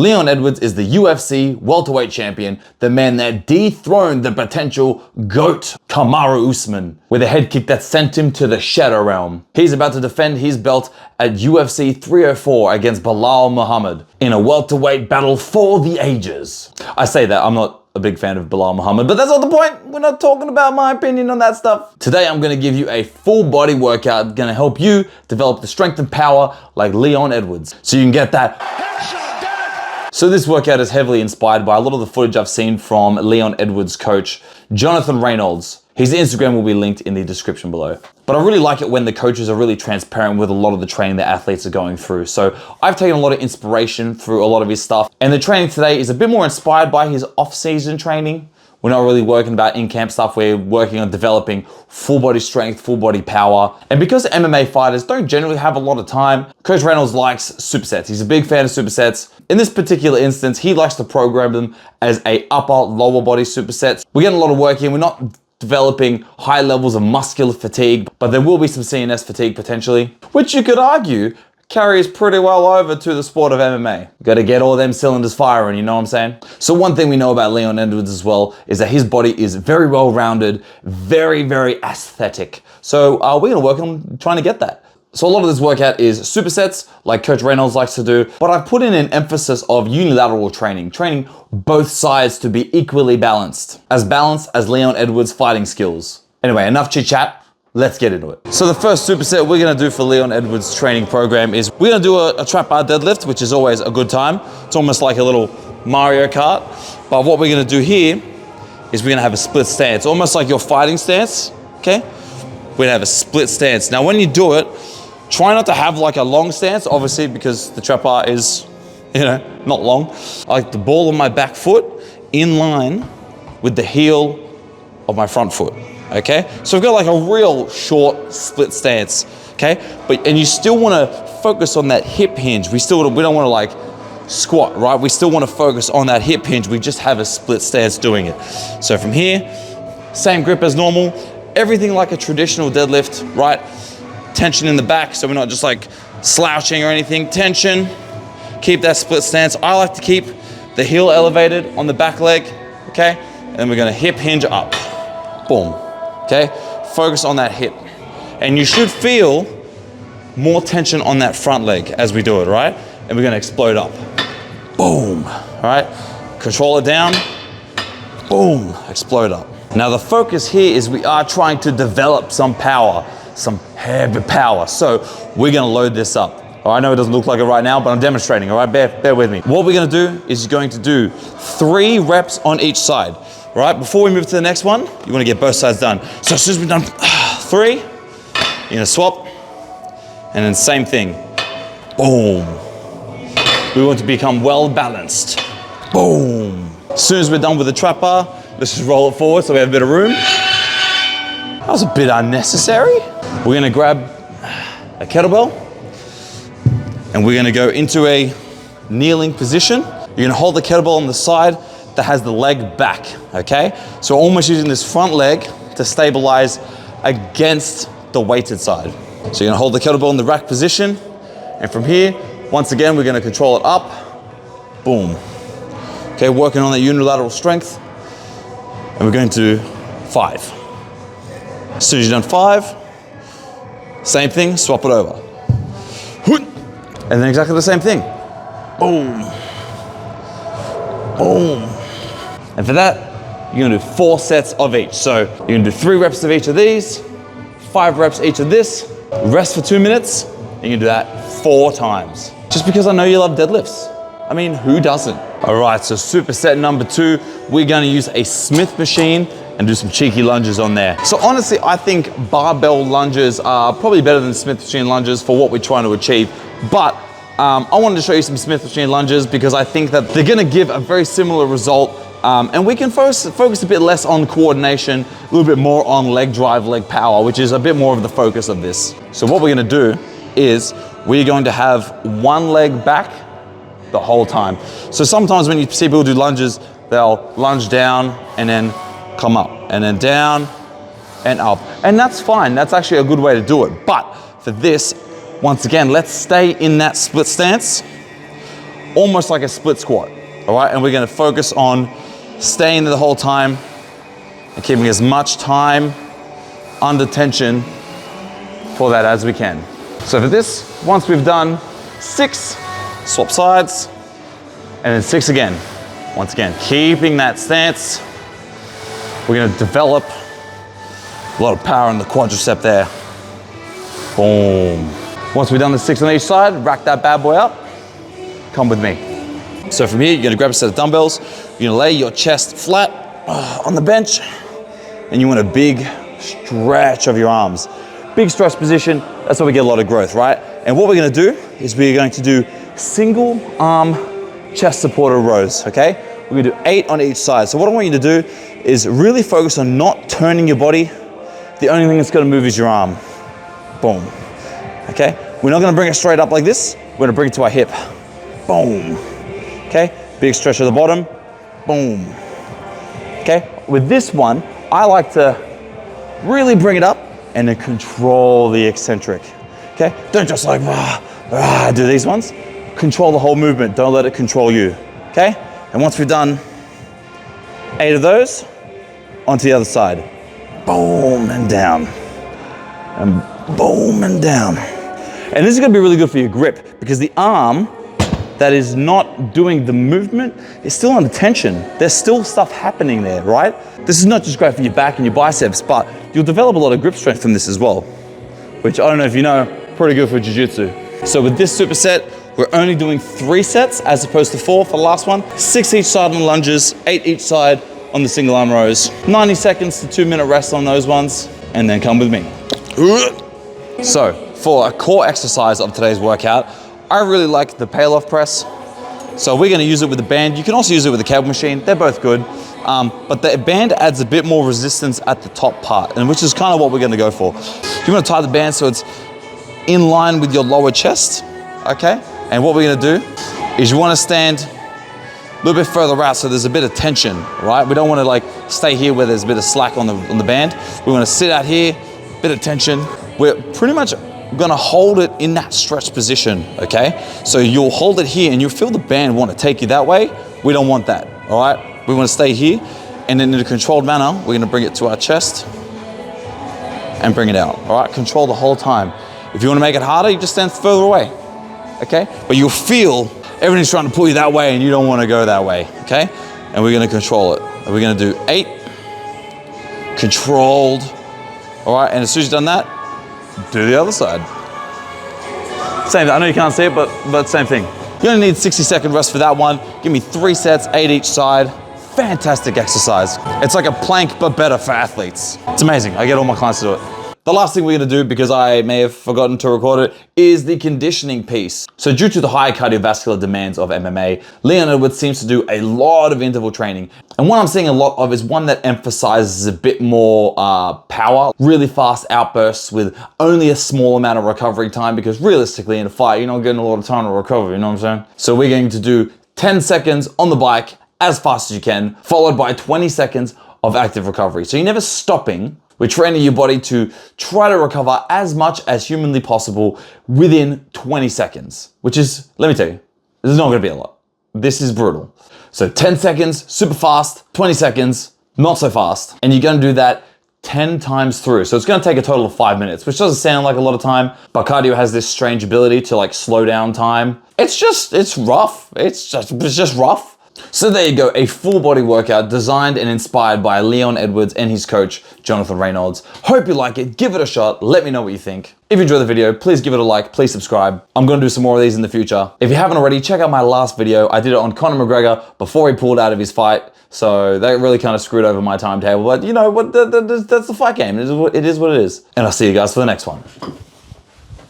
Leon Edwards is the UFC welterweight champion, the man that dethroned the potential GOAT, Kamaru Usman, with a head kick that sent him to the Shadow Realm. He's about to defend his belt at UFC 304 against Belal Muhammad in a welterweight battle for the ages. I say that, I'm not a big fan of Belal Muhammad, but that's not the point. We're not talking about my opinion on that stuff. Today, I'm gonna give you a full body workout gonna help you develop the strength and power like Leon Edwards, so you can get that. So this workout is heavily inspired by a lot of the footage I've seen from Leon Edwards' coach, Jonathan Reynolds. His Instagram will be linked in the description below. But I really like it when the coaches are really transparent with a lot of the training that athletes are going through. So I've taken a lot of inspiration through a lot of his stuff. And the training today is a bit more inspired by his off-season training. We're not really working about in-camp stuff. We're working on developing full body strength, full body power. And because MMA fighters don't generally have a lot of time, Coach Reynolds likes supersets. He's a big fan of supersets. In this particular instance, he likes to program them as a upper, lower body supersets. We're getting a lot of work in. We're not developing high levels of muscular fatigue, but there will be some CNS fatigue potentially, which you could argue carries pretty well over to the sport of MMA. Got to get all them cylinders firing, you know what I'm saying? So one thing we know about Leon Edwards as well is that his body is very well-rounded, very, very aesthetic. So we're gonna work on trying to get that. So a lot of this workout is supersets, like Coach Reynolds likes to do, but I've put in an emphasis of unilateral training both sides to be equally balanced as Leon Edwards' fighting skills. Anyway, enough chit chat. Let's get into it. So the first superset we're gonna do for Leon Edwards' training program is we're gonna do a trap bar deadlift, which is always a good time. It's almost like a little Mario Kart. But what we're gonna do here is we're gonna have a split stance, almost like your fighting stance, okay? We're gonna have a split stance. Now when you do it, try not to have like a long stance, obviously, because the trap bar is, not long. I like the ball of my back foot in line with the heel of my front foot. Okay, so we've got like a real short split stance, okay? And you still wanna focus on that hip hinge. We don't wanna like squat, right? We still wanna focus on that hip hinge. We just have a split stance doing it. So from here, same grip as normal, everything like a traditional deadlift, right? Tension in the back, so we're not just like slouching or anything. Tension, keep that split stance. I like to keep the heel elevated on the back leg, okay? And we're gonna hip hinge up, boom. Okay, focus on that hip. And you should feel more tension on that front leg as we do it, right? And we're gonna explode up. Boom, all right? Control it down, boom, explode up. Now the focus here is we are trying to develop some power, some heavy power. So we're gonna load this up. I know it doesn't look like it right now, but I'm demonstrating, all right? Bear with me. What we're gonna do is you're going to do 3 reps on each side. Right, before we move to the next one, you want to get both sides done. So as soon as we've done 3, you're gonna swap, and then same thing, boom. We want to become well balanced, boom. As soon as we're done with the trap bar, let's just roll it forward so we have a bit of room. That was a bit unnecessary. We're gonna grab a kettlebell, and we're gonna go into a kneeling position. You're gonna hold the kettlebell on the side that has the leg back, okay? So almost using this front leg to stabilize against the weighted side. So you're gonna hold the kettlebell in the rack position, and from here, once again, we're gonna control it up, boom. Okay, working on that unilateral strength, and we're going to 5. As soon as you've done 5, same thing, swap it over. And then exactly the same thing, boom, boom. And for that, you're gonna do 4 sets of each. So you're gonna do 3 reps of each of these, 5 reps each of this, rest for 2 minutes, and you can do that 4 times. Just because I know you love deadlifts. I mean, who doesn't? All right, so superset number 2, we're gonna use a Smith machine and do some cheeky lunges on there. So honestly, I think barbell lunges are probably better than Smith machine lunges for what we're trying to achieve. But I wanted to show you some Smith machine lunges because I think that they're gonna give a very similar result. And we can focus a bit less on coordination, a little bit more on leg drive, leg power, which is a bit more of the focus of this. So what we're gonna do is we're going to have one leg back the whole time. So sometimes when you see people do lunges, they'll lunge down and then come up, and then down and up. And that's fine, that's actually a good way to do it. But for this, once again, let's stay in that split stance. almost like a split squat, all right? And we're gonna focus on staying there the whole time and keeping as much time under tension for that as we can. So for this, once we've done 6, swap sides, and then 6 again. Once again, keeping that stance. We're gonna develop a lot of power in the quadricep there. Boom. Once we've done the 6 on each side, rack that bad boy up. Come with me. So from here, you're gonna grab a set of dumbbells. You're gonna lay your chest flat on the bench, and you want a big stretch of your arms. Big stretch position, that's where we get a lot of growth, right? And what we're gonna do is we're going to do single arm chest supported rows, okay? We're gonna do 8 on each side. So what I want you to do is really focus on not turning your body. The only thing that's gonna move is your arm. Boom, okay? We're not gonna bring it straight up like this. We're gonna bring it to our hip. Boom, okay? Big stretch at the bottom, boom. Okay, with this one, I like to really bring it up and then control the eccentric, okay? Don't just like, do these ones. Control the whole movement, don't let it control you, okay? And once we've done 8 of those, onto the other side. Boom and down, and boom and down. And this is gonna be really good for your grip because the arm that is not doing the movement is still under tension. There's still stuff happening there, right? This is not just great for your back and your biceps, but you'll develop a lot of grip strength from this as well, which I don't know if you know, pretty good for jiu-jitsu. So with this superset, we're only doing 3 sets as opposed to 4 for the last one. 6 each side on the lunges, 8 each side on the single arm rows. 90 seconds to 2-minute rest on those ones, and then come with me. So for a core exercise of today's workout, I really like the pail-off press. So we're gonna use it with the band. You can also use it with the cable machine. They're both good. But the band adds a bit more resistance at the top part, and which is kind of what we're gonna go for. You wanna tie the band so it's in line with your lower chest, okay? And what we're gonna do is you wanna stand a little bit further out so there's a bit of tension, right? We don't wanna like stay here where there's a bit of slack on the band. We wanna sit out here, bit of tension. We're pretty much gonna hold it in that stretch position, okay? So you'll hold it here and you'll feel the band want to take you that way. We don't want that, all right? We wanna stay here, and then in a controlled manner, we're gonna bring it to our chest and bring it out, all right? Control the whole time. If you wanna make it harder, you just stand further away, okay? But you'll feel everything's trying to pull you that way and you don't wanna go that way, okay? And we're gonna control it. And we're gonna do 8, controlled, all right? And as soon as you've done that, do the other side. Same, I know you can't see it, but same thing. You're gonna need 60-second rest for that one. Give me 3 sets, 8 each side. Fantastic exercise. It's like a plank, but better for athletes. It's amazing, I get all my clients to do it. The last thing we're gonna do, because I may have forgotten to record it, is the conditioning piece. So due to the high cardiovascular demands of MMA, Leon Edwards seems to do a lot of interval training. And what I'm seeing a lot of is one that emphasizes a bit more power, really fast outbursts with only a small amount of recovery time, because realistically in a fight, you're not getting a lot of time to recover, you know what I'm saying? So we're going to do 10 seconds on the bike as fast as you can, followed by 20 seconds of active recovery. So you're never stopping. We're training your body to try to recover as much as humanly possible within 20 seconds, which is, let me tell you, this is not gonna be a lot. This is brutal. So 10 seconds, super fast, 20 seconds, not so fast. And you're gonna do that 10 times through. So it's gonna take a total of 5 minutes, which doesn't sound like a lot of time, but cardio has this strange ability to like slow down time. It's rough. It's just rough. So there you go, a full body workout designed and inspired by Leon Edwards and his coach, Jonathan Reynolds. Hope you like it, give it a shot, let me know what you think. If you enjoyed the video, please give it a like, please subscribe. I'm gonna do some more of these in the future. If you haven't already, check out my last video. I did it on Conor McGregor before he pulled out of his fight. So that really kind of screwed over my timetable, but you know what, that's the fight game. It is what it is. And I'll see you guys for the next one.